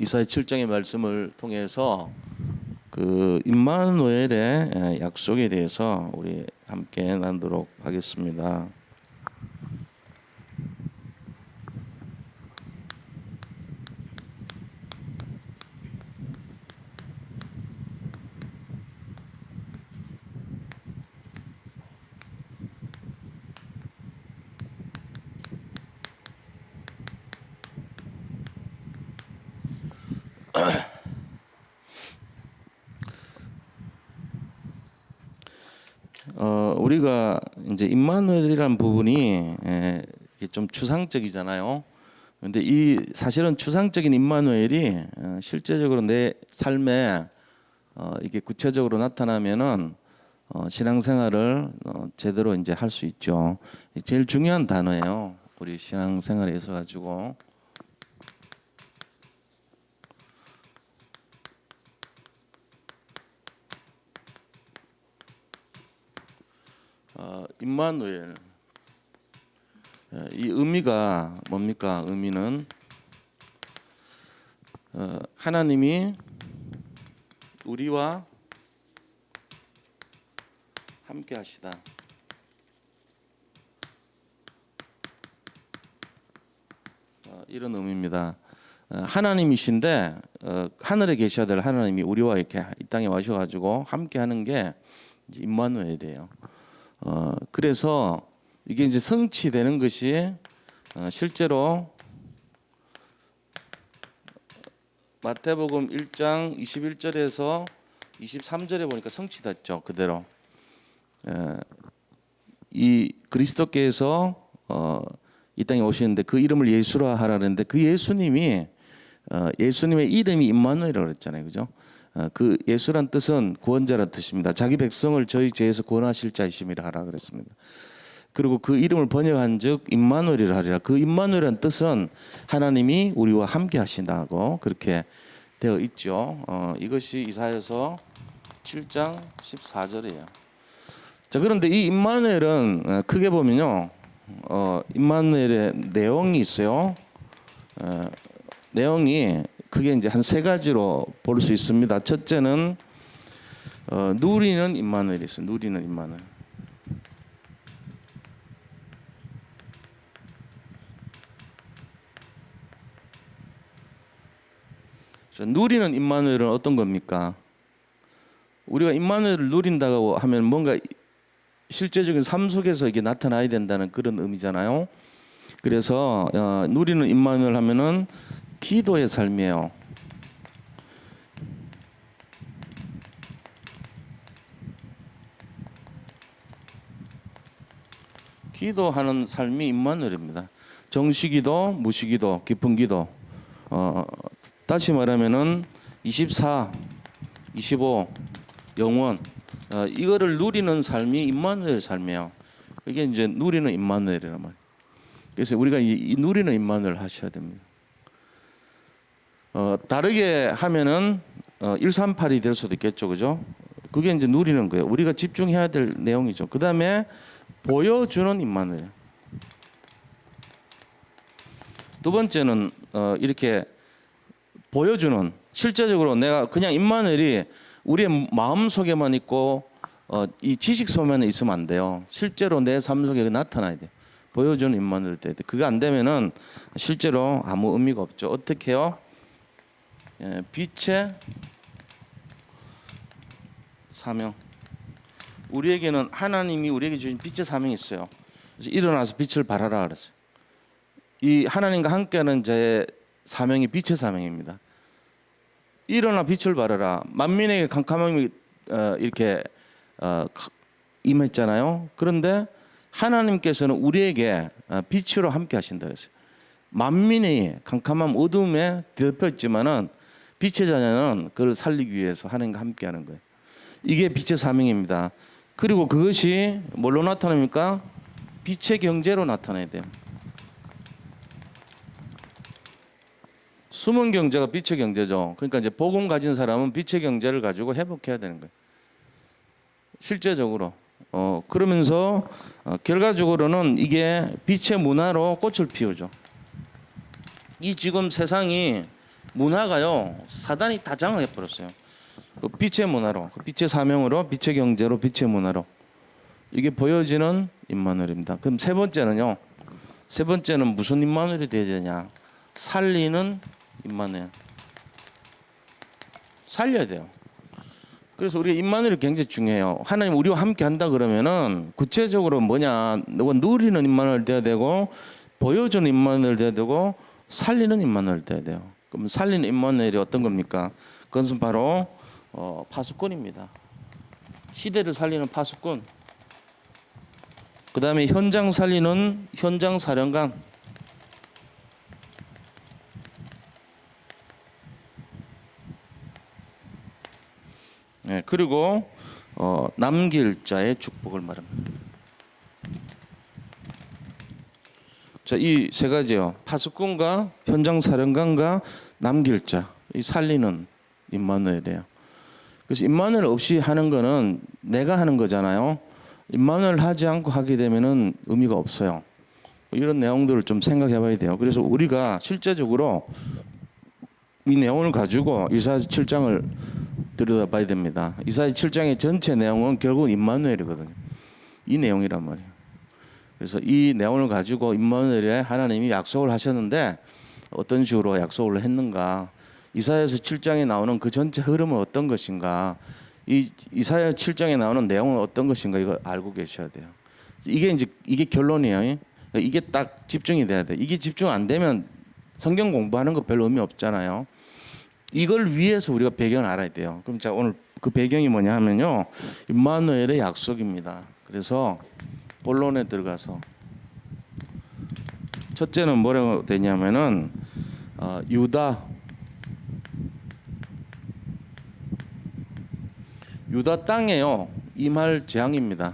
이사야 7장의 말씀을 통해서 그 임마누엘의 약속에 대해서 우리 함께 나누도록 하겠습니다. 우리가 이제 임마누엘이라는 부분이 좀 추상적이잖아요. 그런데 이 사실은 추상적인 임마누엘이 실제적으로 내 삶에 이게 구체적으로 나타나면은 신앙생활을 제대로 이제 할 수 있죠. 제일 중요한 단어예요. 우리 신앙생활에 있어 가지고. 임마누엘, 이 의미가 뭡니까? 의미는 하나님이 우리와 함께 하시다. 이런 의미입니다. 하나님이신데 하늘에 계셔야 될 하나님이 우리와 이렇게 이 땅에 와셔가지고 함께 하는 게 이제 임마누엘이에요. 그래서 이게 이제 성취되는 것이 실제로 마태복음 1장 21절에서 23절에 보니까 성취됐죠. 그대로 이 그리스도께서 이 땅에 오시는데 그 이름을 예수라 하라는데 그 예수님이 예수님의 이름이 임마누엘이라고 그랬잖아요. 그죠? 그 예수란 뜻은 구원자란 뜻입니다. 자기 백성을 저희 죄에서 구원하실 자이심이라 하라 그랬습니다. 그리고 그 이름을 번역한즉 임마누엘이라 하리라. 그 임마누엘이란 뜻은 하나님이 우리와 함께 하신다고 그렇게 되어 있죠. 이것이 이사야서 7장 14절이에요. 자, 그런데 이 임마누엘은 크게 보면요, 임마누엘의 내용이 있어요. 내용이 크게 이제 한 세 가지로 볼 수 있습니다. 첫째는 누리는 임마누엘이 있어요. 누리는 임마누엘. 누리는 임마누엘은 어떤 겁니까? 우리가 임마누엘을 누린다고 하면 뭔가 실제적인 삶 속에서 이게 나타나야 된다는 그런 의미잖아요. 그래서 누리는 임마누엘 하면은 기도의 삶이에요. 기도하는 삶이 임마누엘입니다. 정시기도, 무시기도, 깊은 기도. 다시 말하면은 24, 25, 영원. 이거를 누리는 삶이 임마누엘 삶이에요. 이게 이제 누리는 임마누엘이란 말이에요. 그래서 우리가 이 누리는 임마누엘 하셔야 됩니다. 다르게 하면은 138이 될 수도 있겠죠, 그죠? 그게 이제 누리는 거예요. 우리가 집중해야 될 내용이죠. 그 다음에 보여주는 임마누엘. 두 번째는 이렇게 보여주는, 실제적으로 내가 그냥 임마누엘이 우리의 마음 속에만 있고 이 지식 속에만 있으면 안 돼요. 실제로 내 삶 속에 나타나야 돼요. 보여주는 임마누엘 돼야 돼. 그게 안 되면은 실제로 아무 의미가 없죠. 어떻게 해요? 빛의 사명. 우리에게는 하나님이 우리에게 주신 빛의 사명이 있어요. 그래서 일어나서 빛을 발하라 그랬어요. 이 하나님과 함께하는 자의 사명이 빛의 사명입니다. 일어나 빛을 발하라. 만민에게 캄캄함이 이렇게 임했잖아요. 그런데 하나님께서는 우리에게 빛으로 함께 하신다 그랬어요. 만민이 캄캄함 어둠에 뒤덮였지만은 빛의 자녀는 그를 살리기 위해서 하나님과 함께하는 거예요. 이게 빛의 사명입니다. 그리고 그것이 뭘로 나타납니까? 빛의 경제로 나타나야 돼요. 숨은 경제가 빛의 경제죠. 그러니까 이제 복음 가진 사람은 빛의 경제를 가지고 회복해야 되는 거예요. 실제적으로. 그러면서 결과적으로는 이게 빛의 문화로 꽃을 피우죠. 이 지금 세상이 문화가요 사단이 다 장악해 버렸어요. 그 빛의 문화로, 그 빛의 사명으로, 빛의 경제로, 빛의 문화로 이게 보여지는 임마누엘입니다. 그럼 세 번째는요. 세 번째는 무슨 임마누엘이 되어야 되냐? 살리는 임마누엘. 살려야 돼요. 그래서 우리가 임마누엘이 굉장히 중요해요. 하나님 우리와 함께 한다 그러면은 구체적으로 뭐냐? 너가 누리는 임마누엘 돼야 되고, 보여주는 임마누엘 돼야 되고, 살리는 임마누엘 돼야 돼요. 그럼 살리는 임마누엘이 어떤 겁니까? 그것은 바로 파수꾼입니다. 시대를 살리는 파수꾼. 그 다음에 현장 살리는 현장 사령관. 네, 그리고 남길 자의 축복을 말합니다. 자, 이 세 가지요. 파수꾼과 현장 사령관과 남길 자. 이 살리는 임마누엘이에요. 그래서 임마누엘 없이 하는 거는 내가 하는 거잖아요. 임마누엘 하지 않고 하게 되면은 의미가 없어요. 이런 내용들을 좀 생각해 봐야 돼요. 그래서 우리가 실제적으로 이 내용을 가지고 이사야 7장을 들여다봐야 됩니다. 이사야 7장의 전체 내용은 결국은 임마누엘이거든요. 이 내용이란 말이에요. 그래서 이 내용을 가지고 임마누엘에 하나님이 약속을 하셨는데 어떤 식으로 약속을 했는가? 이사야서 7장에 나오는 그 전체 흐름은 어떤 것인가? 이사야 7장에 나오는 내용은 어떤 것인가? 이거 알고 계셔야 돼요. 이게 결론이에요. 이게 딱 집중이 돼야 돼. 이게 집중 안 되면 성경 공부하는 거 별로 의미 없잖아요. 이걸 위해서 우리가 배경을 알아야 돼요. 그럼 자, 오늘 그 배경이 뭐냐 하면요. 임마누엘의 약속입니다. 그래서 본론에 들어가서 첫째는 뭐라고 되냐면은 유다 땅에요 임할 재앙입니다.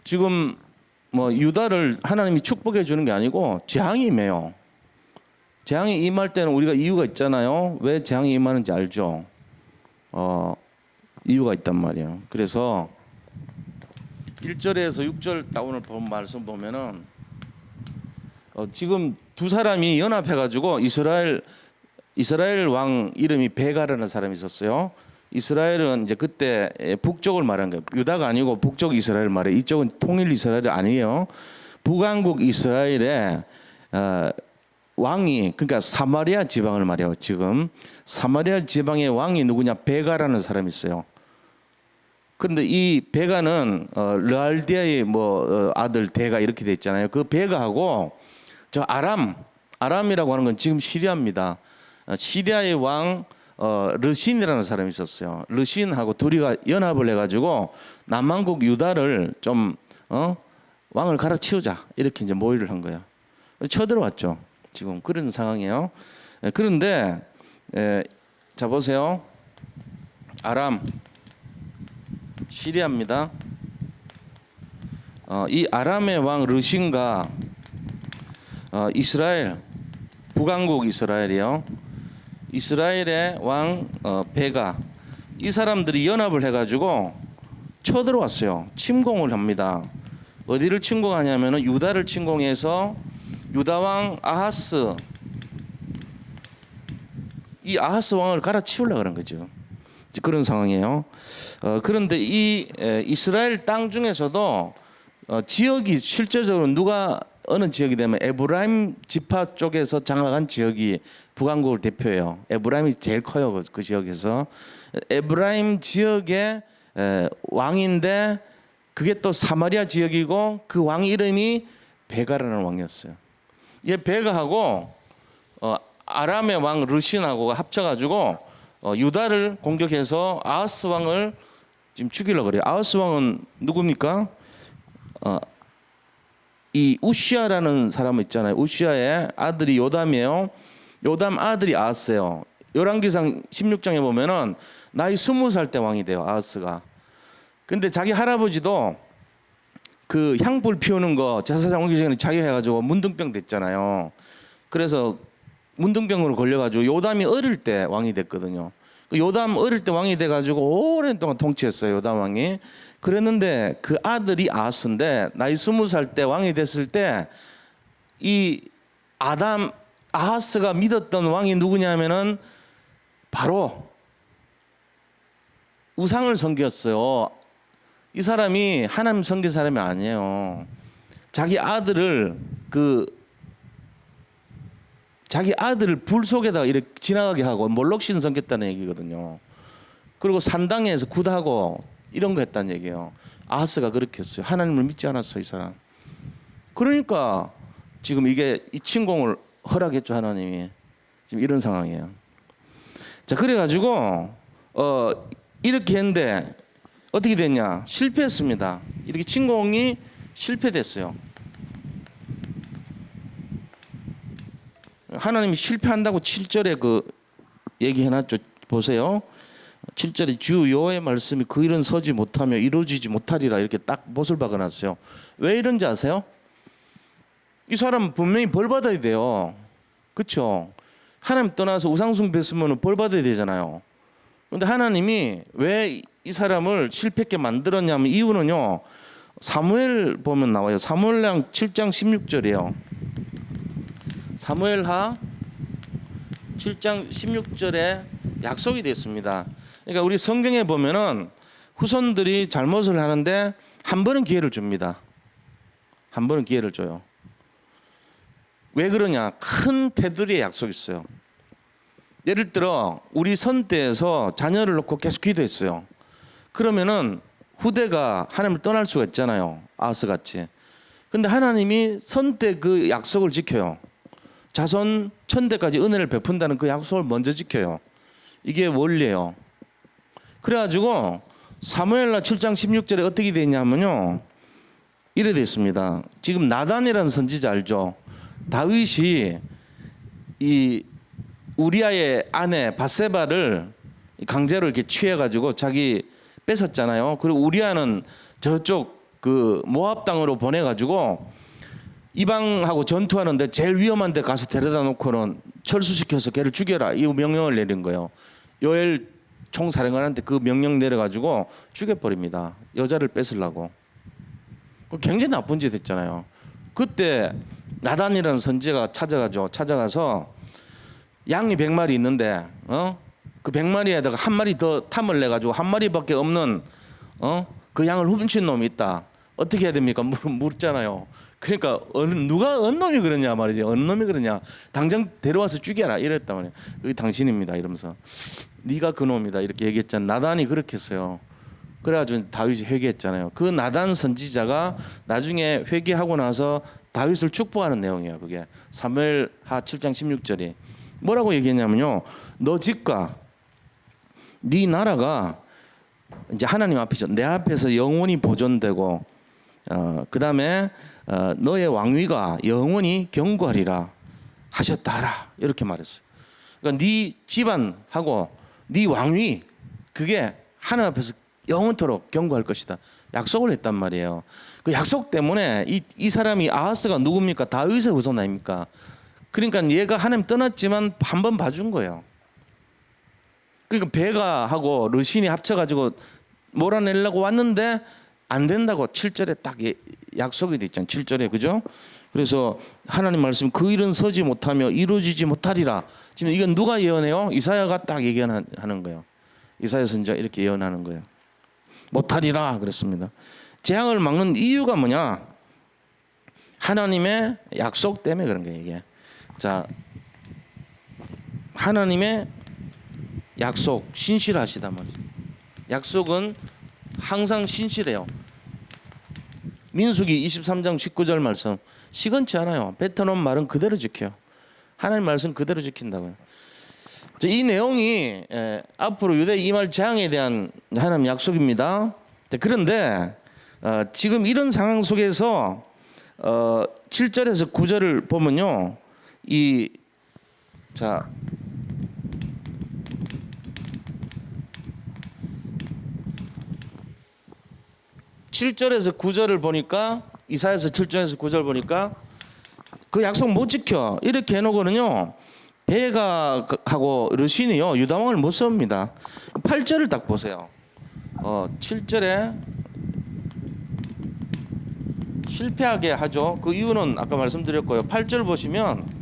지금 뭐 유다를 하나님이 축복해 주는 게 아니고 재앙이 임해요. 재앙이 임할 때는 우리가 이유가 있잖아요. 왜 재앙이 임하는지 알죠? 이유가 있단 말이에요. 그래서 1절에서 6절 딱 오늘 본 말씀 보면은 지금 두 사람이 연합해 가지고 이스라엘 왕 이름이 베가라는 사람이 있었어요. 이스라엘은 이제 그때 북쪽을 말한 거예요. 유다가 아니고 북쪽 이스라엘 말이에요. 이쪽은 통일 이스라엘이 아니에요. 북왕국 이스라엘의 왕이, 그러니까 사마리아 지방을 말해요. 지금 사마리아 지방의 왕이 누구냐? 베가라는 사람이 있어요. 그런데 이 베가는 르알디아의 아들 데가 이렇게 돼 있잖아요. 그 베가하고 저 아람이라고 하는 건 지금 시리아입니다. 시리아의 왕 르신이라는 사람이 있었어요. 르신하고 둘이가 연합을 해가지고 남왕국 유다를 좀 왕을 갈아치우자 이렇게 이제 모의를 한 거예요. 쳐들어왔죠. 지금 그런 상황이에요. 그런데 자 보세요. 아람 시리아입니다. 이 아람의 왕 르신과 이스라엘 북왕국 이스라엘이요. 이스라엘의 왕 베가 이 사람들이 연합을 해가지고 쳐들어왔어요. 침공을 합니다. 어디를 침공하냐면은 유다를 침공해서 유다 왕 아하스 이 아하스 왕을 갈아치우려고 그런 거죠. 그런 상황이에요. 그런데 이 이스라엘 땅 중에서도 지역이 실제적으로 어느 지역이 되면 에브라임 지파 쪽에서 장악한 지역이 북왕국을 대표해요. 에브라임이 제일 커요. 그 지역에서 에브라임 지역의 왕인데 그게 또 사마리아 지역이고 그 왕 이름이 베가라는 왕이었어요. 이 베가하고 아람의 왕 르신하고 합쳐가지고 유다를 공격해서 아하스 왕을 지금 죽이려고 그래요. 아하스 왕은 누굽니까? 이 우시아라는 사람 있잖아요. 우시아의 아들이 요담이에요. 요담 아들이 아하스예요. 열왕기상 16장에 보면은 나이 20살 때 왕이 돼요. 아하스가. 근데 자기 할아버지도 그 향불 피우는 거 제사장 오기 전에 자기 해가지고 문둥병 됐잖아요. 그래서 문둥병으로 걸려가지고 요담이 어릴 때 왕이 됐거든요. 요담 어릴 때 왕이 돼가지고 오랜 동안 통치했어요. 요담 왕이. 그랬는데 그 아들이 아하스인데 나이 20살 때 왕이 됐을 때 이 아하스가 믿었던 왕이 누구냐면은 바로 우상을 섬겼어요. 이 사람이 하나님 섬긴 사람이 아니에요. 자기 아들을 불 속에다가 이렇게 지나가게 하고 몰록신 섬겼다는 얘기거든요. 그리고 산당에서 굿하고 이런 거 했다는 얘기예요. 아하스가 그렇게 했어요. 하나님을 믿지 않았어요, 이 사람. 그러니까 지금 이게 이 침공을 허락했죠, 하나님이. 지금 이런 상황이에요. 자, 그래가지고 이렇게 했는데 어떻게 됐냐? 실패했습니다. 이렇게 침공이 실패됐어요. 하나님이 실패한다고 7절에 그 얘기해놨죠. 보세요. 7절에 주 여호와의 말씀이 그 일은 서지 못하며 이루어지지 못하리라 이렇게 딱 못을 박아놨어요. 왜 이런지 아세요? 이 사람은 분명히 벌 받아야 돼요. 그렇죠? 하나님 떠나서 우상숭배했으면 벌 받아야 되잖아요. 그런데 하나님이 왜 이 사람을 실패하게 만들었냐면 이유는요. 사무엘 보면 나와요. 사무엘하 7장 16절이에요. 사무엘하 7장 16절에 약속이 됐습니다. 그러니까 우리 성경에 보면은 후손들이 잘못을 하는데 한 번은 기회를 줍니다. 한 번은 기회를 줘요. 왜 그러냐? 큰 테두리에 약속이 있어요. 예를 들어 우리 선대에서 자녀를 놓고 계속 기도했어요. 그러면은 후대가 하나님을 떠날 수가 있잖아요. 아하스 같이. 근데 하나님이 선대 그 약속을 지켜요. 자손 천대까지 은혜를 베푼다는 그 약속을 먼저 지켜요. 이게 원리예요. 그래가지고 사무엘하 7장 16절에 어떻게 되어 있냐면요. 이래 되어 있습니다. 지금 나단이라는 선지자 알죠? 다윗이 이 우리아의 아내 바세바를 강제로 이렇게 취해가지고 자기 뺏었잖아요. 그리고 우리아는 저쪽 그 모압 땅으로 보내가지고 이방하고 전투하는데 제일 위험한 데 가서 데려다 놓고는 철수시켜서 걔를 죽여라 이 명령을 내린 거예요. 요엘 총사령관한테 그 명령 내려가지고 죽여버립니다. 여자를 뺏으려고. 굉장히 나쁜 짓 했잖아요. 그때 나단이라는 선지자가 찾아가서 양이 100마리 있는데 그 100마리에다가 한 마리 더 탐을 내가지고 한 마리밖에 없는 그 양을 훔친 놈이 있다. 어떻게 해야 됩니까? 묻잖아요. 그러니까 어느 놈이 그러냐 말이지. 어느 놈이 그러냐. 당장 데려와서 죽여라 이랬단 말이에요. 여기 당신입니다 이러면서 네가 그 놈이다 이렇게 얘기했잖아요. 나단이 그렇게 했어요. 그래가지고 다윗이 회개했잖아요. 그 나단 선지자가 나중에 회개하고 나서 다윗을 축복하는 내용이에요. 그게 사무엘하 7장 16절이 뭐라고 얘기했냐면요. 너 집과 네 나라가 이제 하나님 앞이죠. 내 앞에서 영원히 보존되고 그 다음에 너의 왕위가 영원히 견고하리라 하셨다 하라 이렇게 말했어요. 그러니까 네 집안하고 네 왕위 그게 하나님 앞에서 영원토록 견고할 것이다. 약속을 했단 말이에요. 그 약속 때문에 이 사람이 아하스가 누굽니까? 다윗의 후손 아닙니까? 그러니까 얘가 하나님 떠났지만 한 번 봐준 거예요. 그러니까 베가하고 르신이 합쳐가지고 몰아내려고 왔는데 안 된다고 7절에 딱 약속이 돼 있잖아요. 7절에 그죠? 그래서 하나님 말씀 그 일은 서지 못하며 이루어지지 못하리라. 지금 이건 누가 예언해요? 이사야가 딱 예언하는 거예요. 이사야 선지자 이렇게 예언하는 거예요. 못하리라 그랬습니다. 재앙을 막는 이유가 뭐냐? 하나님의 약속 때문에 그런 거예요. 이게 자 하나님의 약속 신실하시단 말이죠. 약속은 항상 신실해요. 민수기 23장 19절 말씀 시건치 않아요. 뱉어놓은 말은 그대로 지켜요. 하나님 말씀 그대로 지킨다고요. 이 내용이 앞으로 유대 이말 재앙에 대한 하나님 약속입니다. 그런데 지금 이런 상황 속에서 7절에서 9절을 보면요. 자 7절에서 9절을 보니까 이사야서 7절에서 9절 보니까 그 약속 못 지켜 이렇게 해놓고는요 베가하고 르신이요 유다왕을 못 섭니다. 8절을 딱 보세요. 7절에 실패하게 하죠. 그 이유는 아까 말씀드렸고요. 8절 보시면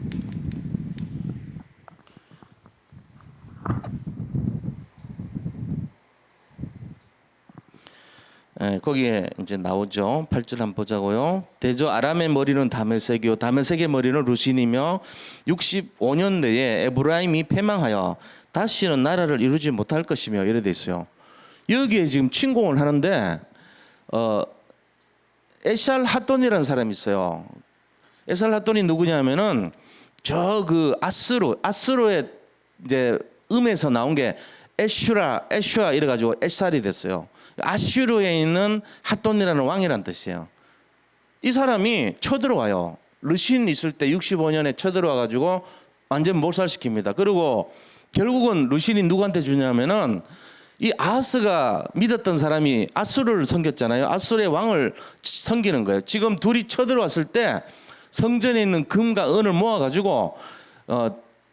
거기에 이제 나오죠. 8절 한번 보자고요. 대저 아람의 머리는 다메섹이요 다메섹의 머리는 루신이며 65년 내에 에브라임이 패망하여 다시는 나라를 이루지 못할 것이며 이래 돼 있어요. 여기에 지금 침공을 하는데 에샬 핫돈이라는 사람이 있어요. 에샬 핫돈이 누구냐면은 저 그 아수르의 이제 음에서 나온 게 에슈아 이래 가지고 에샬이 됐어요. 아슈르에 있는 핫돈이라는 왕이란 뜻이에요. 이 사람이 쳐들어와요. 르신 있을 때 65년에 쳐들어와 가지고 완전 몰살시킵니다. 그리고 결국은 르신이 누구한테 주냐면은 이 아하스가 믿었던 사람이 아수르를 섬겼잖아요. 아수르의 왕을 섬기는 거예요. 지금 둘이 쳐들어왔을 때 성전에 있는 금과 은을 모아가지고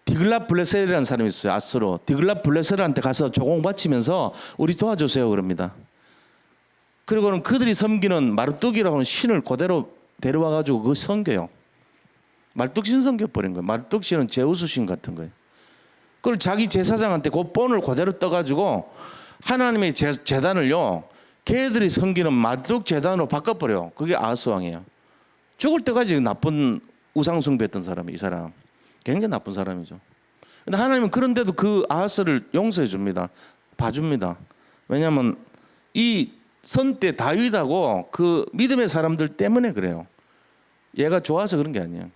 디글랏블레셀이라는 사람이 있어요. 아수르 디글랏블레셀한테 가서 조공 바치면서 우리 도와주세요 그럽니다. 그리고는 그들이 섬기는 마르뚝이라고 하는 신을 그대로 데려와가지고 그거 섬겨요. 말뚝신 섬겨버린 거예요. 말뚝신은 제우스 신 같은 거예요. 그걸 자기 제사장한테 그 본을 그대로 떠가지고 하나님의 제단을요 걔들이 섬기는 마뚝 제단으로 바꿔버려요. 그게 아하스 왕이에요. 죽을 때까지 나쁜 우상 숭배했던 사람이 이 사람. 굉장히 나쁜 사람이죠. 근데 하나님은 그런데도 그 아하스를 용서해 줍니다. 봐줍니다. 왜냐하면 이 선때 다윗하고 그 믿음의 사람들 때문에 그래요. 얘가 좋아서 그런 게 아니에요.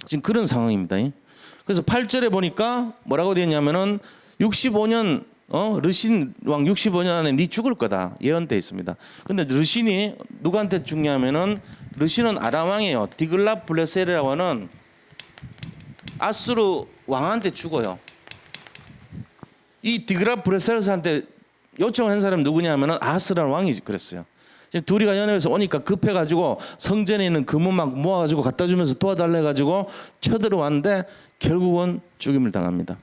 지금 그런 상황입니다. 그래서 8절에 보니까 뭐라고 되어 있냐면은 65년 르신 왕 65년 안에 네 죽을 거다 예언되어 있습니다. 근데 르신이 누구한테 죽냐면은 르신은 아람 왕이에요. 디글랏블레셀이라고 하는 아수르 왕한테 죽어요. 이 디글랏블레셀한테 요청을 한 사람이 누구냐면은 아하스라는 왕이 그랬어요. 지금 둘이가 연애해서 오니까 급해가지고 성전에 있는 금은 막 모아가지고 갖다 주면서 도와달래 가지고 쳐들어왔는데 결국은 죽임을 당합니다.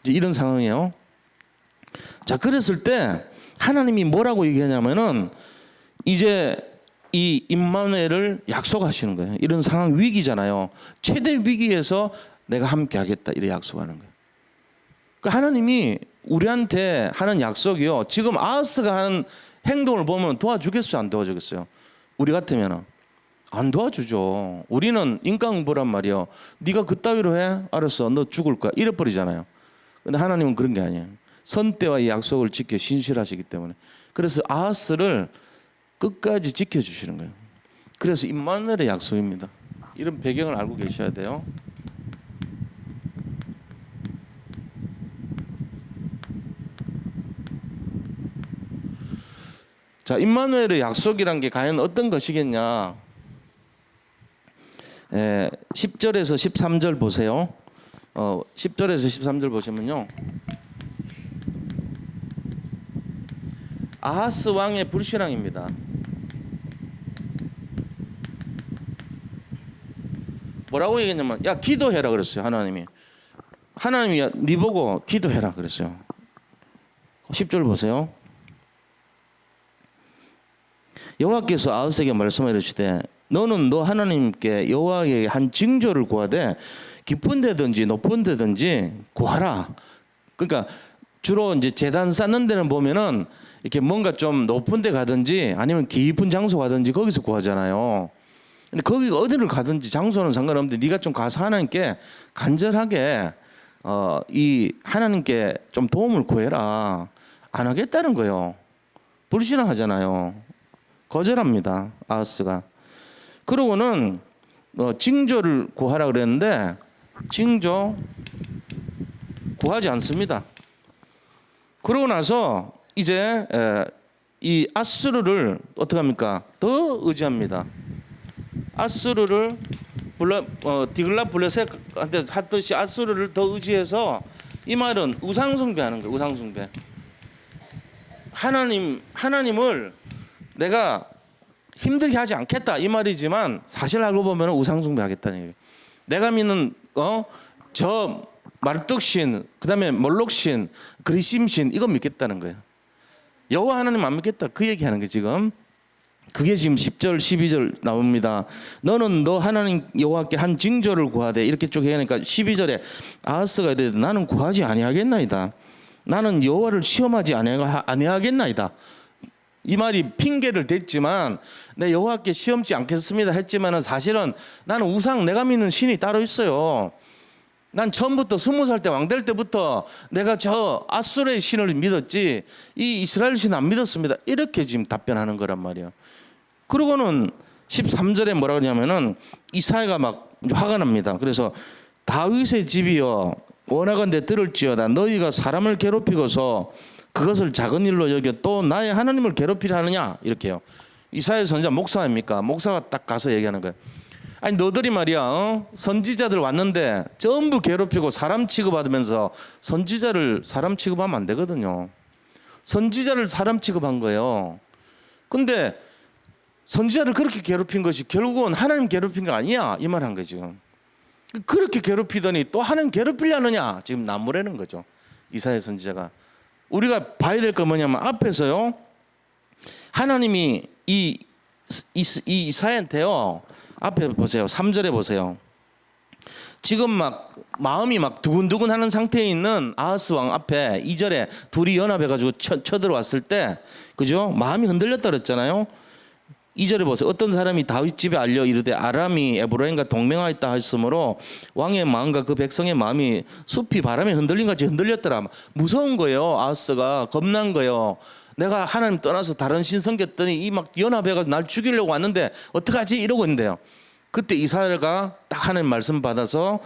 이런 상황이에요. 자, 그랬을 때 하나님이 뭐라고 얘기하냐면은 이제 이 임마누엘을 약속하시는 거예요. 이런 상황 위기잖아요. 최대 위기에서 내가 함께 하겠다 이렇게 약속하는 거예요. 그러니까 하나님이 우리한테 하는 약속이요. 지금 아하스가 하는 행동을 보면 도와주겠어요? 안 도와주겠어요? 우리 같으면 안 도와주죠. 우리는 인과응보란 말이요. 네가 그따위로 해? 알았어. 너 죽을 거야. 이래버리잖아요. 근데 하나님은 그런 게 아니에요. 선때와 이 약속을 지켜 신실하시기 때문에. 그래서 아하스를 끝까지 지켜주시는 거예요. 그래서 임마누엘의 약속입니다. 이런 배경을 알고 계셔야 돼요. 자, 임마누엘의 약속이란 게 과연 어떤 것이겠냐? 10절에서 13절 보세요. 10절에서 13절 보시면요. 아하스 왕의 불신앙입니다. 뭐라고 얘기했냐면 야 기도해라 그랬어요. 하나님이 야, 네 보고 기도해라 그랬어요. 10절 보세요. 여호와께서 아하스에게 말씀하여 이르시되 너는 너 하나님께 여호와에게 한 징조를 구하되 깊은 데든지 높은 데든지 구하라. 그러니까 주로 이제 제단 쌓는 데는 보면은 이렇게 뭔가 좀 높은 데 가든지 아니면 깊은 장소 가든지 거기서 구하잖아요. 근데 거기 어디를 가든지 장소는 상관없는데 네가 좀 가서 하나님께 간절하게 이 하나님께 좀 도움을 구해라. 안 하겠다는 거예요. 불신앙하잖아요. 거절합니다. 아하스가. 그러고는 징조를 구하라 그랬는데 징조 구하지 않습니다. 그러고 나서 이제 이 아수르를 어떻게 합니까? 더 의지합니다. 아수르를 디글랏블레셋한테 하듯이 아수르를 더 의지해서 이 말은 우상숭배하는 거예요. 우상숭배. 하나님을 내가 힘들게 하지 않겠다 이 말이지만 사실 알고 보면 우상숭배하겠다는 얘기예요. 내가 믿는 저 마르뚝신, 그다음에 몰록신, 그리심신 이거 믿겠다는 거예요. 여호와 하나님 안 믿겠다 그 얘기하는 게 지금. 그게 지금 10절 12절 나옵니다. 너는 너 하나님 여호와께 한 징조를 구하되 이렇게 쭉 얘기하니까 12절에 아하스가 이르되 나는 구하지 아니하겠나이다. 나는 여호와를 시험하지 아니하겠나이다. 이 말이 핑계를 댔지만 내 여호와께 시험치 않겠습니다 했지만은 사실은 나는 우상 내가 믿는 신이 따로 있어요. 난 처음부터 20살 때 왕 될 때부터 내가 저 아수르의 신을 믿었지 이 이스라엘 신 안 믿었습니다. 이렇게 지금 답변하는 거란 말이에요. 그러고는 13절에 뭐라 그러냐면은 이사야가 막 화가 납니다. 그래서 다윗의 집이여 원하건대 들을지어다. 너희가 사람을 괴롭히고서 그것을 작은 일로 여겨 또 나의 하나님을 괴롭히려 하느냐 이렇게요. 이사야 선지자 목사 아닙니까? 목사가 딱 가서 얘기하는 거예요. 아니 너희들이 말이야 선지자들 왔는데 전부 괴롭히고 사람 취급받으면서 선지자를 사람 취급하면 안 되거든요. 선지자를 사람 취급한 거예요. 근데 선지자를 그렇게 괴롭힌 것이 결국은 하나님 괴롭힌 거 아니야 이 말 한 거죠. 지금 그렇게 괴롭히더니 또 하나님 괴롭히려느냐 지금 나무라는 거죠. 이사야 선지자가. 우리가 봐야 될 건 뭐냐면 앞에서요 하나님이 이 이사야한테요 앞에 보세요. 3절에 보세요. 지금 막 마음이 막 두근두근 하는 상태에 있는 아하스 왕 앞에 2절에 둘이 연합해 가지고 쳐들어왔을 때 그죠? 마음이 흔들렸다 그랬잖아요. 2절에 보세요. 어떤 사람이 다윗 집에 알려 이르되 아람이 에브라임과 동맹하였다 하였으므로 왕의 마음과 그 백성의 마음이 숲이 바람에 흔들린 같이 흔들렸더라. 무서운 거예요. 아하스가 겁난 거예요. 내가 하나님 떠나서 다른 신 섬겼더니 이 막 연합해가지고 날 죽이려고 왔는데 어떡하지 이러고 있는데요. 그때 이사야가 딱 하나님 말씀 받아서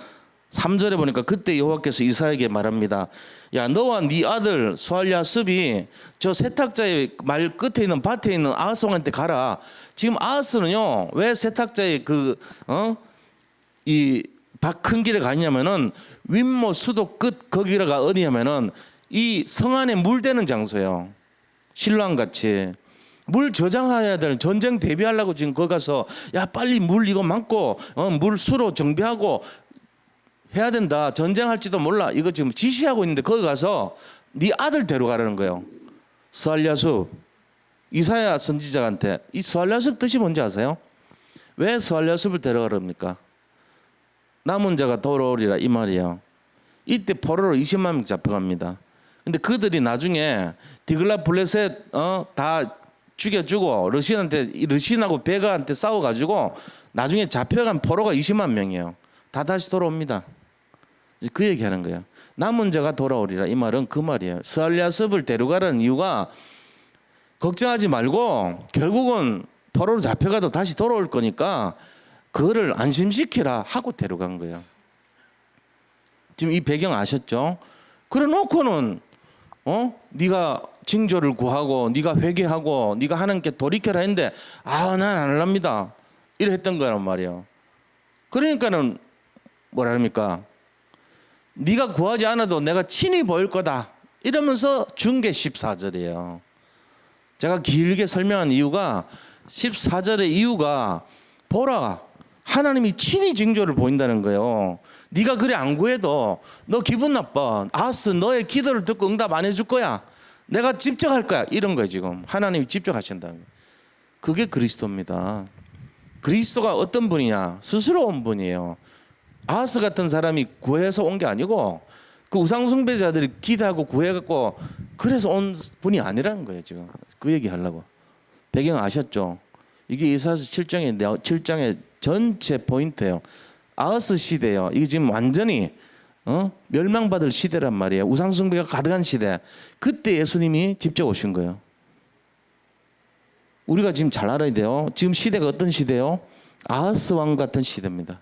3절에 보니까 그때 여호와께서 이사야에게 말합니다. 야 너와 네 아들 스알랴습이 저 세탁자의 말 끝에 있는 밭에 있는 아하스 왕한테 가라. 지금 아하스는요 왜 세탁자의 이 밭 큰 길에 가냐면은 윗모 수도 끝 거기가 어디냐면은 이 성 안에 물 대는 장소예요. 신랑 같이 물 저장해야 되는 전쟁 대비하려고 지금 거기 가서 야 빨리 물 이거 막고 물 수로 정비하고 해야 된다. 전쟁할지도 몰라. 이거 지금 지시하고 있는데 거기 가서 네 아들 데려가라는 거예요. 스알랴숲. 이사야 선지자한테 이 스알랴숲 뜻이 뭔지 아세요? 왜 스알랴숲을 데려가랍니까? 남은 자가 돌아오리라 이 말이에요. 이때 포로로 20만 명 잡혀갑니다. 근데 그들이 나중에 디글라 블레셋 다 죽여주고 러시아하고 베가한테 싸워가지고 나중에 잡혀간 포로가 20만 명이에요. 다 다시 돌아옵니다. 그 얘기하는 거예요. 남은 자가 돌아오리라 이 말은 그 말이에요. 스알랴습을 데려가라는 이유가 걱정하지 말고 결국은 포로로 잡혀가도 다시 돌아올 거니까 그거를 안심시키라 하고 데려간 거예요. 지금 이 배경 아셨죠? 그래 놓고는 네가 징조를 구하고 네가 회개하고 네가 하나님께 돌이켜라 했는데 난 안 할랍니다. 이래 했던 거란 말이에요. 그러니까는 뭐라 합니까? 네가 구하지 않아도 내가 친히 보일 거다. 이러면서 준 게 14절이에요. 제가 길게 설명한 이유가 14절의 이유가 보라 하나님이 친히 징조를 보인다는 거예요. 네가 그래 안 구해도 너 기분 나빠. 아하스 너의 기도를 듣고 응답 안 해줄 거야. 내가 직접 할 거야. 이런 거예요 지금. 하나님이 직접 하신다는 거예요. 그게 그리스도입니다. 그리스도가 어떤 분이냐? 스스로 온 분이에요. 아하스 같은 사람이 구해서 온 게 아니고 그 우상숭배자들이 기도하고 구해갖고 그래서 온 분이 아니라는 거예요 지금. 그 얘기 하려고. 배경 아셨죠? 이게 이사야서 7장의 전체 포인트예요. 아하스 시대예요. 이게 지금 완전히 멸망받을 시대란 말이에요. 우상숭배가 가득한 시대. 그때 예수님이 직접 오신 거예요. 우리가 지금 잘 알아야 돼요. 지금 시대가 어떤 시대요? 아하스 왕 같은 시대입니다.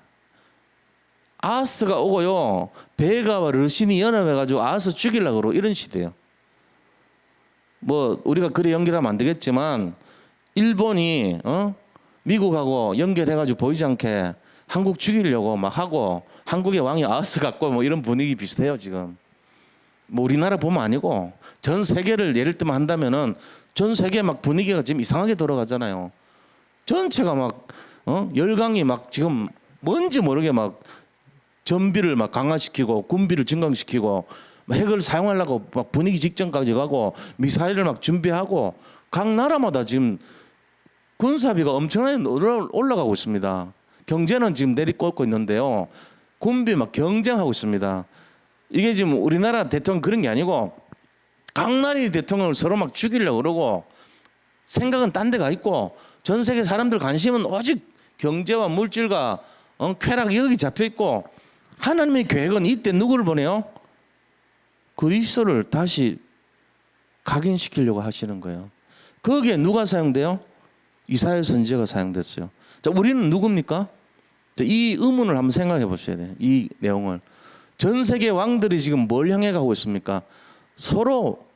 아하스가 오고요. 베가와 르신이 연합해가지고 아하스 죽이려고 그러고 이런 시대예요. 뭐 우리가 그래 연결하면 안 되겠지만 일본이 미국하고 연결해가지고 보이지 않게 한국 죽이려고 막 하고 한국의 왕이 아하스 같고 뭐 이런 분위기 비슷해요 지금. 뭐 우리나라 보면 아니고 전 세계를 예를 들면 한다면은 전 세계 막 분위기가 지금 이상하게 돌아가잖아요. 전체가 막 열강이 막 지금 뭔지 모르게 막 전비를 막 강화시키고 군비를 증강시키고 핵을 사용하려고 막 분위기 직전까지 가고 미사일을 막 준비하고 각 나라마다 지금 군사비가 엄청나게 올라가고 있습니다. 경제는 지금 내리꽂고 있는데요. 군비 막 경쟁하고 있습니다. 이게 지금 우리나라 대통령 그런 게 아니고 각 나라의 대통령을 서로 막 죽이려고 그러고 생각은 딴 데가 있고 전 세계 사람들 관심은 오직 경제와 물질과 쾌락이 여기 잡혀 있고 하나님의 계획은 이때 누구를 보내요? 그리스도를 다시 각인시키려고 하시는 거예요. 거기에 누가 사용돼요? 이사야 선지자가 사용됐어요. 자, 우리는 누굽니까? 자, 이 의문을 한번 생각해 보셔야 돼요. 이 내용을. 전 세계 왕들이 지금 뭘 향해 가고 있습니까? 서로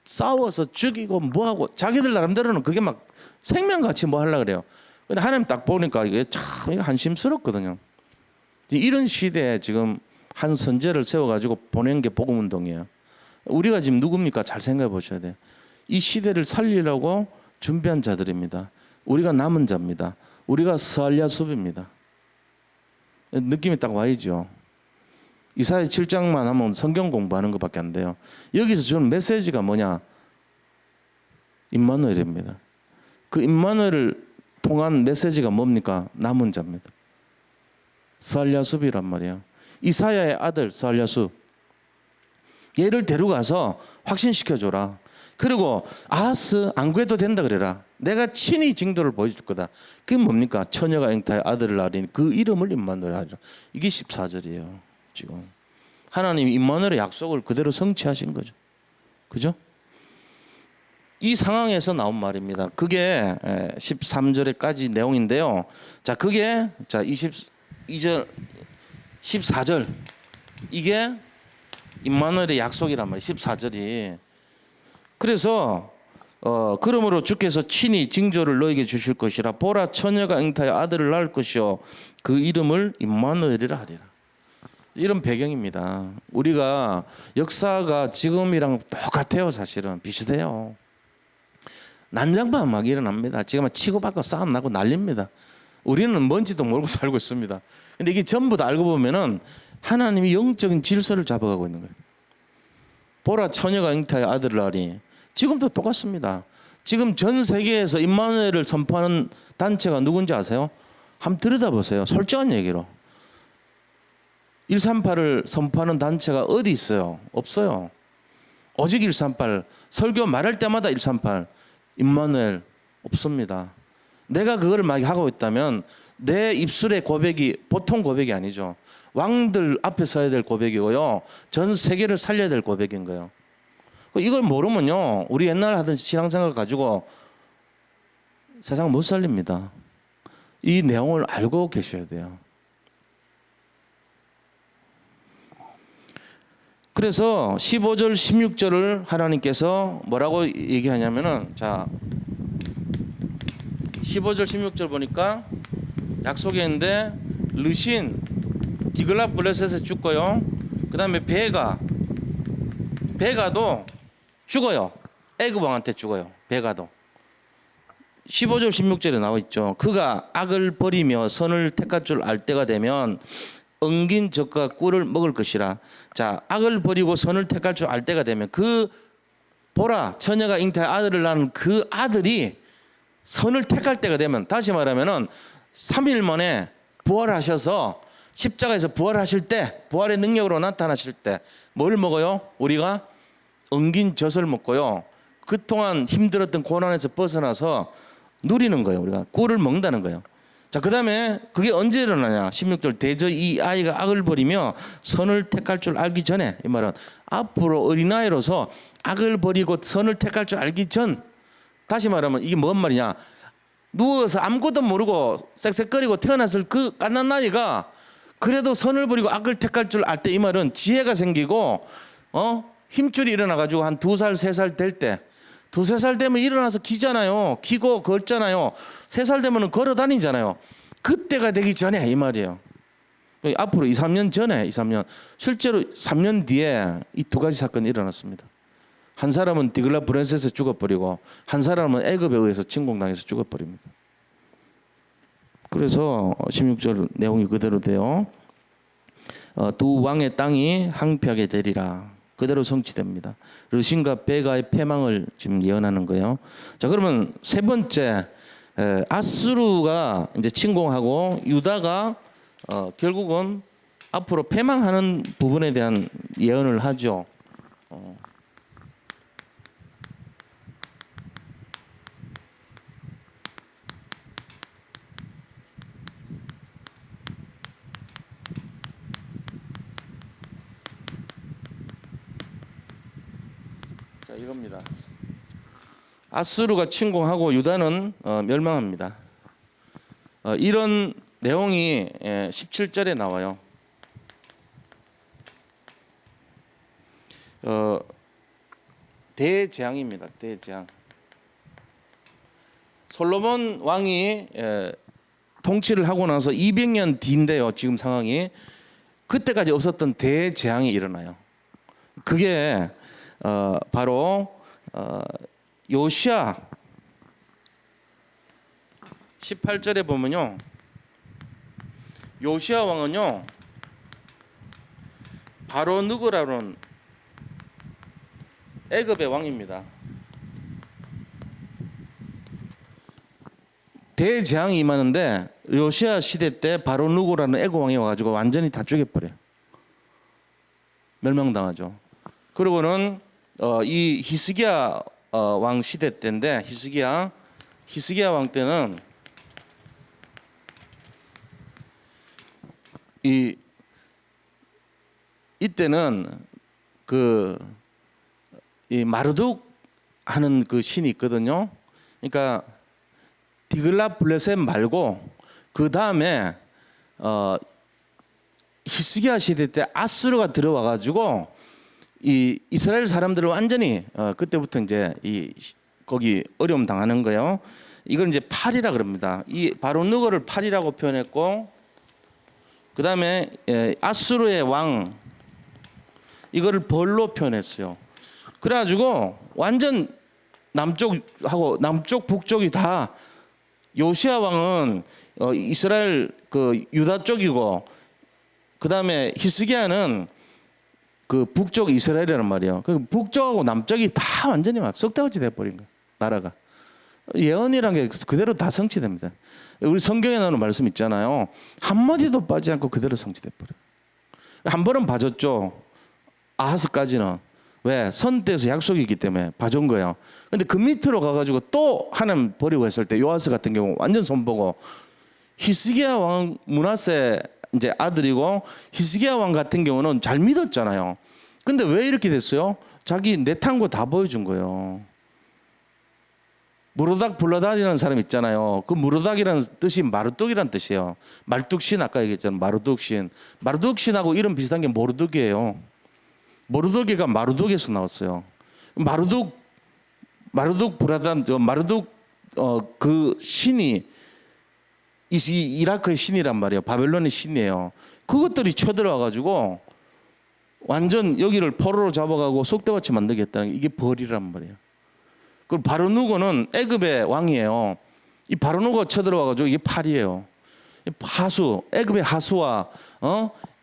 싸워서 죽이고 뭐하고 자기들 나름대로는 그게 막 생명같이 뭐 하려고 그래요. 근데 하나님 딱 보니까 이게 참 한심스럽거든요. 이런 시대에 지금 한 선제를 세워가지고 보낸 게 복음운동이에요. 우리가 지금 누굽니까? 잘 생각해 보셔야 돼요. 이 시대를 살리려고 준비한 자들입니다. 우리가 남은 자입니다. 우리가 스알랴숲입니다. 느낌이 딱 와야죠. 이사야 7장만 하면 성경 공부하는 것밖에 안 돼요. 여기서 주는 메시지가 뭐냐? 임마누엘입니다. 그 임마누엘을 통한 메시지가 뭡니까? 남은 자입니다. 스알랴숲이란 말이에요. 이사야의 아들 스알랴숲, 얘를 데려가서 확신시켜줘라. 그리고 아하스 안 구해도 된다 그래라. 내가 친히 징조를 보여줄 거다. 그게 뭡니까? 처녀가 앵타의 아들을 낳으니 그 이름을 임마누엘 하리라. 이게 14절이에요. 지금 하나님이 임마누엘의 약속을 그대로 성취하신 거죠. 그죠? 이 상황에서 나온 말입니다. 그게 13절에까지 내용인데요. 자, 그게 자 22절 14절 이게 임마누엘의 약속이란 말이에요. 14절이. 그래서 그러므로 주께서 친히 징조를 너에게 주실 것이라. 보라, 처녀가 앵타의 아들을 낳을 것이요 그 이름을 임마누엘이라 하리라. 이런 배경입니다. 우리가 역사가 지금이랑 똑같아요. 사실은 비슷해요. 난장판 막 일어납니다. 지금 치고받고 싸움 나고 난립니다. 우리는 뭔지도 모르고 살고 있습니다. 근데 이게 전부 다 알고 보면은 하나님이 영적인 질서를 잡아가고 있는 거예요. 보라, 처녀가 잉타의 아들을 낳으니. 지금도 똑같습니다. 지금 전 세계에서 임마누엘을 선포하는 단체가 누군지 아세요? 한번 들여다보세요. 솔직한 얘기로. 138을 선포하는 단체가 어디 있어요? 없어요. 오직 138. 설교 말할 때마다 138. 임마누엘 없습니다. 내가 그걸 막 하고 있다면 내 입술의 고백이 보통 고백이 아니죠. 왕들 앞에 서야 될 고백이고요. 전 세계를 살려야 될 고백인 거예요. 이걸 모르면요, 우리 옛날 하던 신앙생활을 가지고 세상 못 살립니다. 이 내용을 알고 계셔야 돼요. 그래서 15절 16절을 하나님께서 뭐라고 얘기하냐면은, 자 15절 16절 보니까 약속이 있는데 르신 디글라 블레셋에 죽고요. 그 다음에 베가도 죽어요. 애굽 왕한테 죽어요. 베가도. 15절 16절에 나와 있죠. 그가 악을 버리며 선을 택할 줄 알 때가 되면 엉긴 젖과 꿀을 먹을 것이라. 자, 악을 버리고 선을 택할 줄 알 때가 되면 그 보라, 처녀가 잉타의 아들을 낳은 그 아들이 선을 택할 때가 되면, 다시 말하면은 3일 만에 부활하셔서 십자가에서 부활하실 때, 부활의 능력으로 나타나실 때 뭘 먹어요? 우리가 엉긴 젖을 먹고요. 그동안 힘들었던 고난에서 벗어나서 누리는 거예요. 우리가 꿀을 먹는다는 거예요. 자, 그 다음에 그게 언제 일어나냐? 16절 대저 이 아이가 악을 버리며 선을 택할 줄 알기 전에, 이 말은 앞으로 어린아이로서 악을 버리고 선을 택할 줄 알기 전. 다시 말하면 이게 뭔 말이냐? 누워서 아무것도 모르고 쌕쌕거리고 태어났을 그 갓난 나이가 그래도 선을 버리고 악을 택할 줄 알 때, 이 말은 지혜가 생기고 힘줄이 일어나가지고 한 2살 3살 될 때, 2-3살 되면 일어나서 기잖아요. 기고 걷잖아요. 3살 되면 걸어 다니잖아요. 그때가 되기 전에, 이 말이에요. 앞으로 2-3년 전에, 2-3년 실제로 3년 뒤에 이 두 가지 사건이 일어났습니다. 한 사람은 디글라 브레셋에서 죽어버리고 한 사람은 애굽에 의해서 침공당해서 죽어버립니다. 그래서 16절 내용이 그대로 돼요. 두 왕의 땅이 항폐하게 되리라. 그대로 성취됩니다. 르신과 베가의 패망을 지금 예언하는 거예요. 자, 그러면 세 번째, 아수르가 이제 침공하고 유다가 결국은 앞으로 패망하는 부분에 대한 예언을 하죠. 자, 이겁니다. 아수르가 침공하고 유다는 멸망합니다. 이런 내용이 17절에 나와요. 대재앙입니다. 대재앙. 솔로몬 왕이 통치를 하고 나서 200년 뒤인데요. 지금 상황이 그때까지 없었던 대재앙이 일어나요. 그게 바로 요시야 18절에 보면요, 요시야 왕은요 바로 누구라는 애굽의 왕입니다. 대재앙이 임하는데 요시야 시대 때 바로 누구라는 애굽 왕이 와가지고 완전히 다 죽여버려요. 멸망당하죠. 그리고는 이 히스기야 왕 시대 때인데 히스기야 왕 때는 이때는 이 마르둑 하는 그 신이 있거든요. 그러니까 디글랏블레셋 말고 그 다음에 히스기야 시대 때 아수르가 들어와 가지고 이 이스라엘 사람들을 완전히 그때부터 이제 거기 어려움 당하는 거예요. 이걸 이제 팔이라 그럽니다. 이 바로 누구를 팔이라고 표현했고, 그 다음에 아수르의 왕 이거를 벌로 표현했어요. 그래가지고 완전 남쪽하고 남쪽 북쪽이 다, 요시야 왕은 이스라엘 그 유다 쪽이고, 그 다음에 히스기야는 그 북쪽 이스라엘이란 말이에요. 그 북쪽하고 남쪽이 다 완전히 막 쏙대같이 돼버린 거예요. 나라가. 예언이란 게 그대로 다 성취됩니다. 우리 성경에 나오는 말씀 있잖아요. 한마디도 빠지지 않고 그대로 성취돼버려요. 한 번은 봐줬죠. 아하스까지는. 왜? 선 때에서 약속이 있기 때문에 봐준 거예요. 근데 그 밑으로 가가지고 또 하나님 버리고 했을 때 요아스 같은 경우 완전 손보고, 히스기야 왕 므낫세 이제 아들이고 히스기야 왕 같은 경우는 잘 믿었잖아요. 근데 왜 이렇게 됐어요? 자기 내탄 거 다 보여준 거예요. 무르닥 블러닷이라는 사람 있잖아요. 그 무르닥이라는 뜻이 마르뚝이라는 뜻이에요. 말뚝신, 아까 얘기했잖아요. 마르뚝신. 마르뚝신하고 이름 비슷한 게 모르둑이에요. 모르둑이가 마르둑에서 나왔어요. 마르둑 브라단, 마르둑 그 신이 이라크의 신이란 말이에요. 바벨론의 신이에요. 그것들이 쳐들어와 가지고 완전 여기를 포로로 잡아가고 쏙대같이 만들겠다는 게, 이게 벌이란 말이에요. 그리고 바로누고는 애굽의 왕이에요. 이 바로누고가 쳐들어와 가지고 이게 팔이에요. 하수, 애굽의 하수와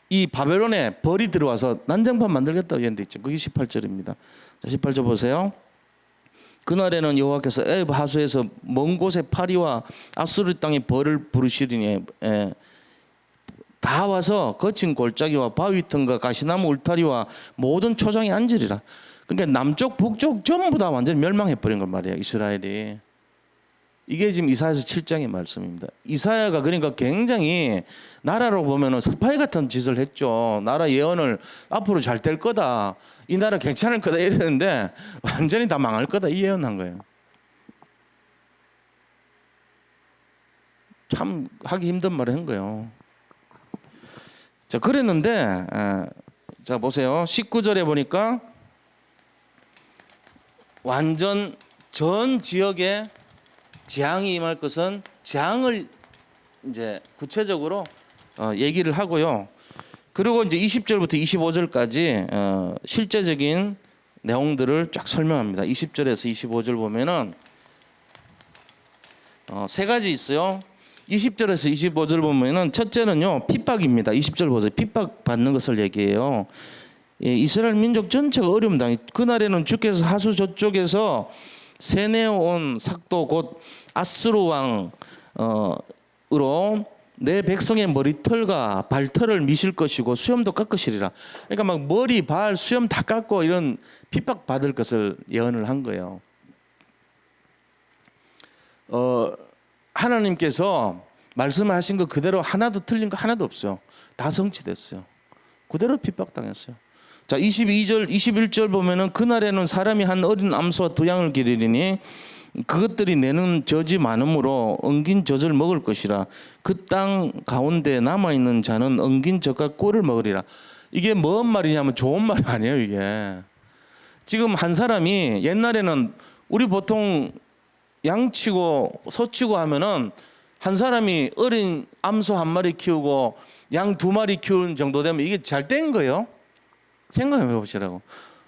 이 바벨론에 벌이 들어와서 난장판 만들겠다고 얘기돼 있죠. 그게 18절입니다. 자, 18절 보세요. 그날에는 여호와께서 애굽 하수에서 먼 곳에 파리와 아수르 땅에 벌을 부르시리니 다 와서 거친 골짜기와 바위 틈과 가시나무 울타리와 모든 초장에 앉으리라. 그러니까 남쪽 북쪽 전부 다 완전히 멸망해 버린 걸 말이에요. 이스라엘이. 이게 지금 이사야서 7장의 말씀입니다. 이사야가 그러니까 굉장히 나라로 보면은 스파이 같은 짓을 했죠. 나라 예언을 앞으로 잘 될 거다, 이 나라 괜찮을 거다 이랬는데 완전히 다 망할 거다 이 예언한 거예요. 참 하기 힘든 말을 한 거예요. 자, 그랬는데 자 보세요. 19절에 보니까 완전 전 지역에 재앙이 임할 것은, 재앙을 이제 구체적으로 얘기를 하고요. 그리고 이제 20절부터 25절까지 실제적인 내용들을 쫙 설명합니다. 20절에서 25절 보면은 세 가지 있어요. 20절에서 25절 보면은 첫째는요 핍박입니다. 20절 보세요. 핍박 받는 것을 얘기해요. 예, 이스라엘 민족 전체가 어려움 당해. 그날에는 주께서 하수 저쪽에서 세내온 삭도 곧 아스루 왕으로 내 백성의 머리털과 발털을 미실 것이고 수염도 깎으시리라. 그러니까 막 머리, 발, 수염 다 깎고 이런 핍박 받을 것을 예언을 한 거예요. 하나님께서 말씀하신 거 그대로 하나도 틀린 거 하나도 없어요. 다 성취됐어요. 그대로 핍박당했어요. 자, 22절, 21절 보면은 그날에는 사람이 한 어린 암소와 두 양을 기르리니 그것들이 내는 젖이 많으므로 엉긴 젖을 먹을 것이라. 그 땅 가운데 남아있는 자는 엉긴 젖과 꿀을 먹으리라. 이게 뭔 말이냐면 좋은 말이 아니에요. 이게 지금 한 사람이 옛날에는 우리 보통 양치고 소치고 하면은 한 사람이 어린 암소 한 마리 키우고 양 두 마리 키우는 정도 되면 이게 잘 된 거예요. 생각해 보시라고.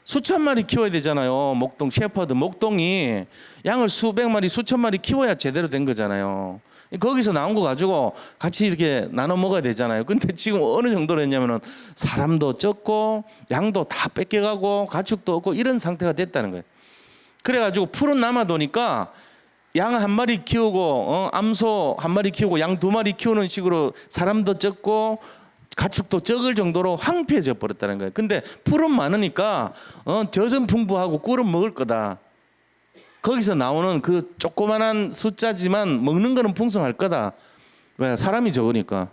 수천 마리 키워야 되잖아요. 목동 셰퍼드 목동이 양을 수백 마리 수천 마리 키워야 제대로 된 거잖아요. 거기서 나온 거 가지고 같이 이렇게 나눠 먹어야 되잖아요. 근데 지금 어느 정도로 했냐면은 사람도 적고 양도 다 뺏겨가고 가축도 없고 이런 상태가 됐다는 거예요. 그래가지고 풀은 남아도니까 양 한 마리 키우고 암소 한 마리 키우고 양 두 마리 키우는 식으로 사람도 적고 가축도 적을 정도로 황폐해져 버렸다는 거예요. 근데 풀은 많으니까 젖은 풍부하고 꿀은 먹을 거다. 거기서 나오는 그 조그만한 숫자지만 먹는 거는 풍성할 거다. 왜? 사람이 적으니까.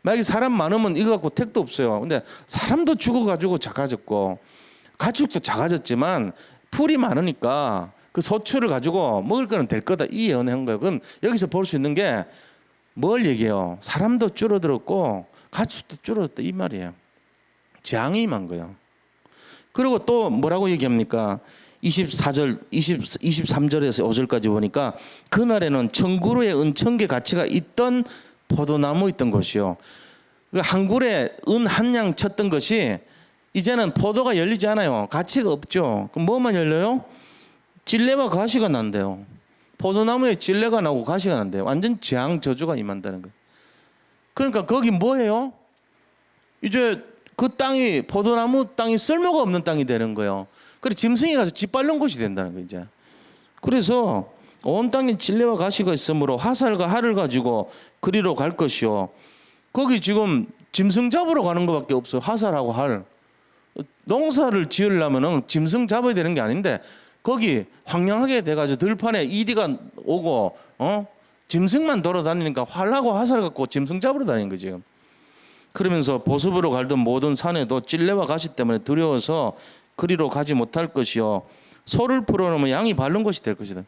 만약에 사람 많으면 이거 갖고 택도 없어요. 근데 사람도 죽어가지고 작아졌고 가축도 작아졌지만 풀이 많으니까 그 소출을 가지고 먹을 거는 될 거다. 이 예언한 거예요. 그럼 여기서 볼 수 있는 게 뭘 얘기해요? 사람도 줄어들었고 가축도 줄어들었다 이 말이에요. 재앙이 임한 거예요. 그리고 또 뭐라고 얘기합니까? 23절에서 5절까지 보니까 그날에는 청구루에 은천개 가치가 있던 포도나무 있던 것이요. 한 굴에 은 한 양 쳤던 것이 이제는 포도가 열리지 않아요. 가치가 없죠. 그럼 뭐만 열려요? 찔레와 가시가 난대요. 포도나무에 찔레가 나고 가시가 난대요. 완전 재앙 저주가 임한다는 거예요. 그러니까 거기 뭐예요? 이제 그 땅이 포도나무 땅이 쓸모가 없는 땅이 되는 거예요. 그래 짐승이 가서 짓밟는 곳이 된다는 거예요. 이제. 그래서 온 땅에 찔레와 가시가 있으므로 화살과 활을 가지고 그리로 갈 것이요. 거기 지금 짐승 잡으러 가는 것밖에 없어요. 화살하고 활. 농사를 지으려면은 짐승 잡아야 되는 게 아닌데 거기 황량하게 돼가지고 들판에 이리가 오고 짐승만 돌아다니니까 활하고 화살 갖고 짐승 잡으러 다니는 거지 지금. 그러면서 보습으로 갈던 모든 산에도 찔레와 가시 때문에 두려워서 그리로 가지 못할 것이요. 소를 풀어놓으면 양이 바른 곳이 될 것이다.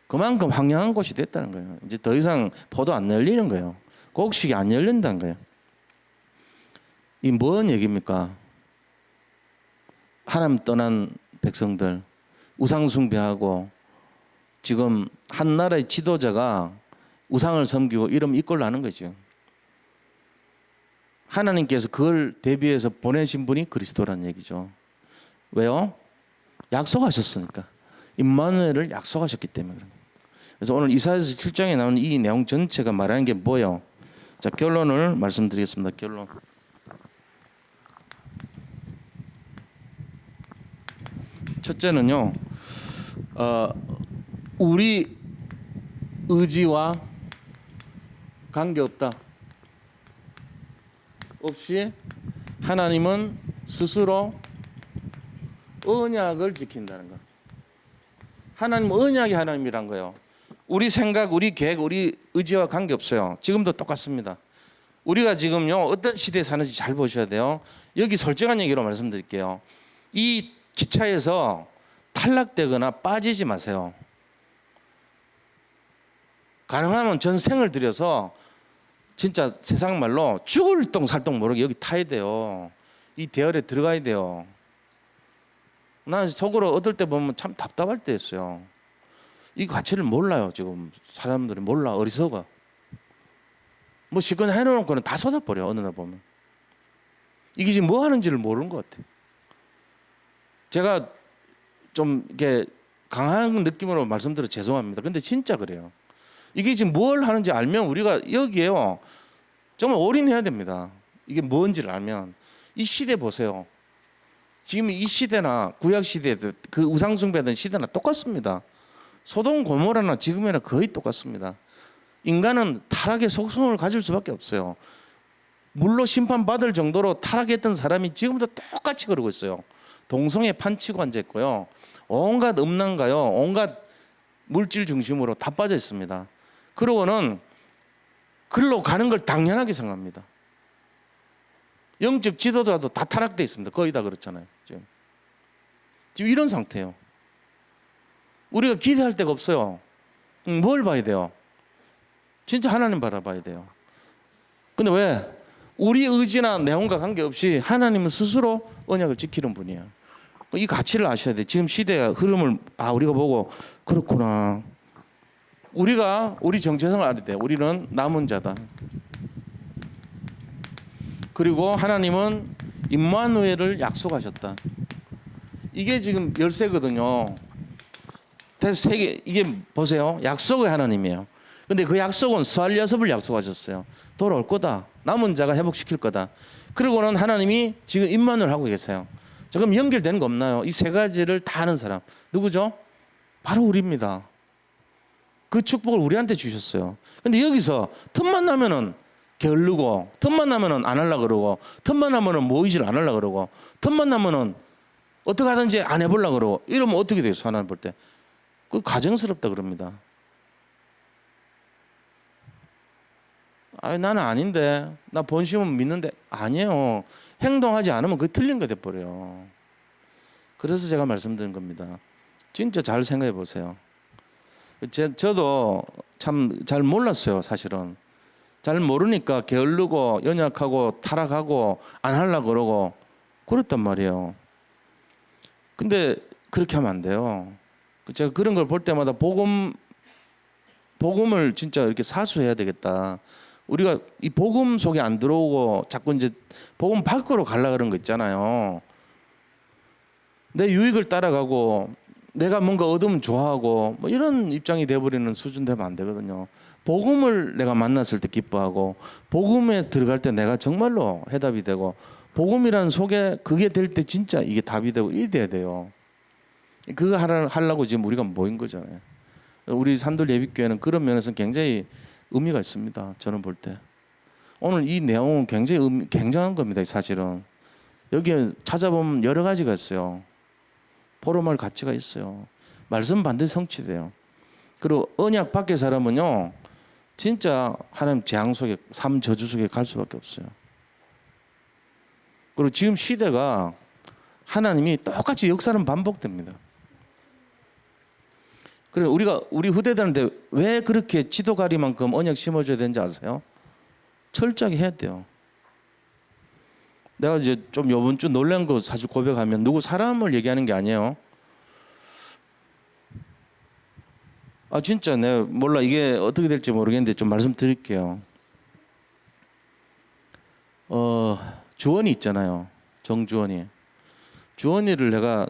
그만큼 황량한 곳이 됐다는 거예요. 이제 더 이상 포도 안 열리는 거예요. 곡식이 안 열린다는 거예요. 이 뭔 얘기입니까? 하나님 떠난 백성들 우상 숭배하고 지금 한 나라의 지도자가 우상을 섬기고 이러면 이꼴 나는 거죠. 하나님께서 그걸 대비해서 보내신 분이 그리스도라는 얘기죠. 왜요? 약속하셨으니까. 임마누엘을 약속하셨기 때문에 그런 거예요. 그래서 오늘 이사야서 7장에 나오는 이 내용 전체가 말하는 게 뭐예요? 자, 결론을 말씀드리겠습니다. 결론. 첫째는요. 우리 의지와 관계없다. 없이 하나님은 스스로 언약을 지킨다는 거. 하나님은 언약의 하나님이란 거예요. 우리 생각, 우리 계획, 우리 의지와 관계없어요. 지금도 똑같습니다. 우리가 지금요 어떤 시대에 사는지 잘 보셔야 돼요. 여기 솔직한 얘기로 말씀드릴게요. 이 기차에서 탈락되거나 빠지지 마세요. 가능하면 전생을 들여서 진짜 세상 말로 죽을 똥 살똥 모르게 여기 타야 돼요. 이 대열에 들어가야 돼요. 난 속으로 어떨 때 보면 참 답답할 때 있어요. 이 가치를 몰라요. 지금 사람들이 몰라. 어리석어. 뭐 시건 해놓고는 다 쏟아버려. 어느 날 보면 이게 지금 뭐 하는지를 모르는 것 같아. 제가 좀 이렇게 강한 느낌으로 말씀드려 죄송합니다. 근데 진짜 그래요. 이게 지금 뭘 하는지 알면 우리가 여기에요 정말 올인해야 됩니다. 이게 뭔지를 알면. 이 시대 보세요. 지금 이 시대나 구약 시대도 그 우상 숭배하던 시대나 똑같습니다. 소돔 고모라나 지금이나 거의 똑같습니다. 인간은 타락의 속성을 가질 수밖에 없어요. 물로 심판받을 정도로 타락했던 사람이 지금도 똑같이 그러고 있어요. 동성애 판치고 앉아 있고요. 온갖 음란가요, 온갖 물질 중심으로 다 빠져 있습니다. 그러고는 글로 가는 걸 당연하게 생각합니다. 영적 지도자도 다 타락돼 있습니다. 거의 다 그렇잖아요. 지금 이런 상태예요. 우리가 기대할 데가 없어요. 뭘 봐야 돼요? 진짜 하나님 바라봐야 돼요. 근데 왜? 우리 의지나 내용과 관계없이 하나님은 스스로 언약을 지키는 분이에요. 이 가치를 아셔야 돼요. 지금 시대의 흐름을 우리가 보고 그렇구나. 우리 정체성을 알아야 돼요. 우리는 남은 자다. 그리고 하나님은 임마누엘을 약속하셨다. 이게 지금 열쇠거든요. 세 개, 이게 보세요. 약속의 하나님이에요. 근데 그 약속은 스알야섭을 약속하셨어요. 돌아올 거다. 남은 자가 회복시킬 거다. 그리고는 하나님이 지금 임마누엘 하고 계세요. 지금 연결되는 거 없나요? 이 세 가지를 다 아는 사람 누구죠? 바로 우리입니다. 그 축복을 우리한테 주셨어요. 근데 여기서 틈만 나면은 게으르고, 틈만 나면은 안 하려고 그러고, 틈만 나면은 모이질 안 하려고 그러고, 틈만 나면은 어떻게 하든지 안 해보려고 그러고, 이러면 어떻게 돼요? 하나님 볼 때 그 가정스럽다 그럽니다. 나는 아닌데, 나 본심은 믿는데. 아니에요. 행동하지 않으면 그게 틀린 거 돼버려요. 그래서 제가 말씀드린 겁니다. 진짜 잘 생각해 보세요. 저도 참 잘 몰랐어요. 사실은 잘 모르니까 게으르고 연약하고 타락하고 안 하려고 그러고 그랬단 말이에요. 근데 그렇게 하면 안 돼요. 제가 그런 걸 볼 때마다 복음을 진짜 이렇게 사수해야 되겠다. 우리가 이 복음 속에 안 들어오고 자꾸 이제 복음 밖으로 가려고 그런 거 있잖아요. 내 유익을 따라가고 내가 뭔가 얻으면 좋아하고 뭐 이런 입장이 돼버리는 수준 되면 안 되거든요. 복음을 내가 만났을 때 기뻐하고 복음에 들어갈 때 내가 정말로 해답이 되고 복음이라는 속에 그게 될 때 진짜 이게 답이 되고 이래 돼야 돼요. 그거 하려고 지금 우리가 모인 거잖아요. 우리 산돌 예비교회는 그런 면에서 굉장히 의미가 있습니다. 저는 볼 때 오늘 이 내용은 굉장히 굉장한 겁니다. 사실은 여기에 찾아보면 여러 가지가 있어요. 포럼할 가치가 있어요. 말씀 반드시 성취돼요. 그리고 언약 밖의 사람은요 진짜 하나님 재앙 속에 삶 저주 속에 갈 수밖에 없어요. 그리고 지금 시대가 하나님이 똑같이 역사는 반복됩니다. 그래서 우리 후대들한테 왜 그렇게 지도가리만큼 언약 심어줘야 되는지 아세요? 철저하게 해야 돼요. 내가 이제 좀 이번 주 놀란 거 사실 고백하면 누구 사람을 얘기하는 게 아니에요. 진짜 내가 몰라 이게 어떻게 될지 모르겠는데 좀 말씀드릴게요. 주원이 있잖아요. 정주원이. 주원이를 내가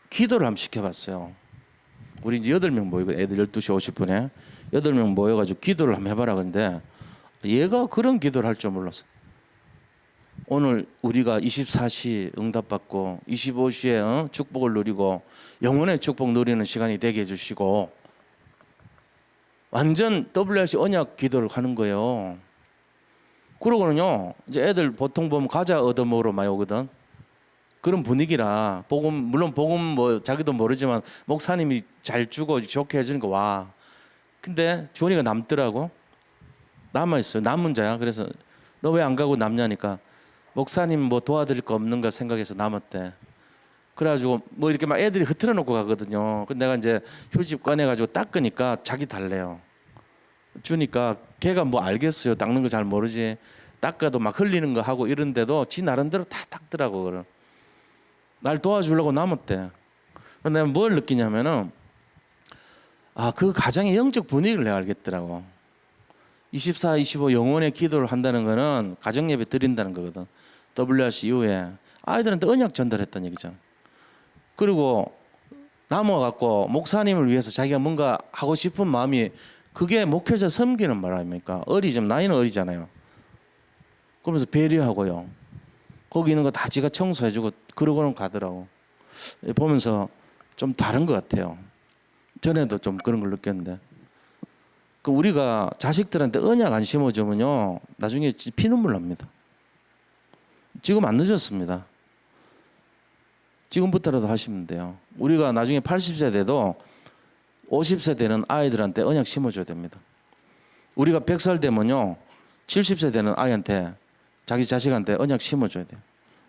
기도를 한번 시켜봤어요. 우리 이제 8명 모이고 애들 12시 50분에 8명 모여가지고 기도를 한번 해봐라. 근데 얘가 그런 기도를 할 줄 몰랐어요. 오늘 우리가 24시 응답받고 25시에 축복을 누리고 영혼의 축복 누리는 시간이 되게 해주시고 완전 WRC 언약 기도를 하는 거예요. 그러고는요 이제 애들 보통 보면 과자 얻어먹으러 많이 오거든. 그런 분위기라 물론 복음 뭐 자기도 모르지만 목사님이 잘 주고 좋게 해주니까 와. 근데 주원이가 남더라고. 남아있어요. 남은 자야. 그래서 너 왜 안 가고 남냐니까 목사님 뭐 도와드릴 거 없는가 생각해서 남았대. 그래가지고 뭐 이렇게 막 애들이 흐트러 놓고 가거든요. 근데 내가 이제 휴집 꺼내가지고 닦으니까 자기 달래요. 주니까 걔가 뭐 알겠어요. 닦는 거 잘 모르지. 닦아도 막 흘리는 거 하고 이런데도 지 나름대로 다 닦더라고. 그걸. 날 도와주려고 남았대. 내가 뭘 느끼냐면은 그 가정의 영적 분위기를 내가 알겠더라고. 24, 25 영혼의 기도를 한다는 거는 가정 예배 드린다는 거거든. WRC 이후에 아이들한테 언약 전달했다는 얘기잖아. 그리고 남아갖고 목사님을 위해서 자기가 뭔가 하고 싶은 마음이 그게 목회자 섬기는 말 아닙니까? 어리지만 나이는 어리잖아요. 그러면서 배려하고요. 거기 있는 거 다 지가 청소해주고 그러고는 가더라고. 보면서 좀 다른 것 같아요. 전에도 좀 그런 걸 느꼈는데. 그 우리가 자식들한테 언약 안 심어주면요, 나중에 피눈물 납니다. 지금 안 늦었습니다. 지금부터라도 하시면 돼요. 우리가 나중에 80세 돼도 50세 되는 아이들한테 언약 심어줘야 됩니다. 우리가 100살 되면요, 70세 되는 아이한테, 자기 자식한테 언약 심어줘야 돼요.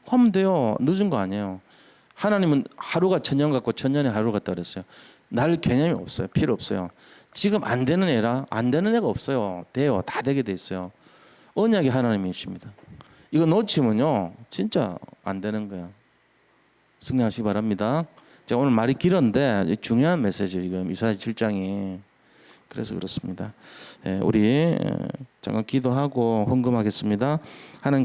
하면 돼요. 늦은 거 아니에요. 하나님은 하루가 천년 같고 천년이 하루 같다 그랬어요. 날 개념이 없어요. 필요 없어요. 지금 안 되는 애라 안 되는 애가 없어요. 돼요. 다 되게 돼 있어요. 언약이 하나님이십니다. 이거 놓치면요, 진짜 안 되는 거예요. 승리하시기 바랍니다. 제가 오늘 말이 길었는데 중요한 메시지 지금 이사야 7장이 그래서 그렇습니다. 우리 잠깐 기도하고 헌금하겠습니다. 하나님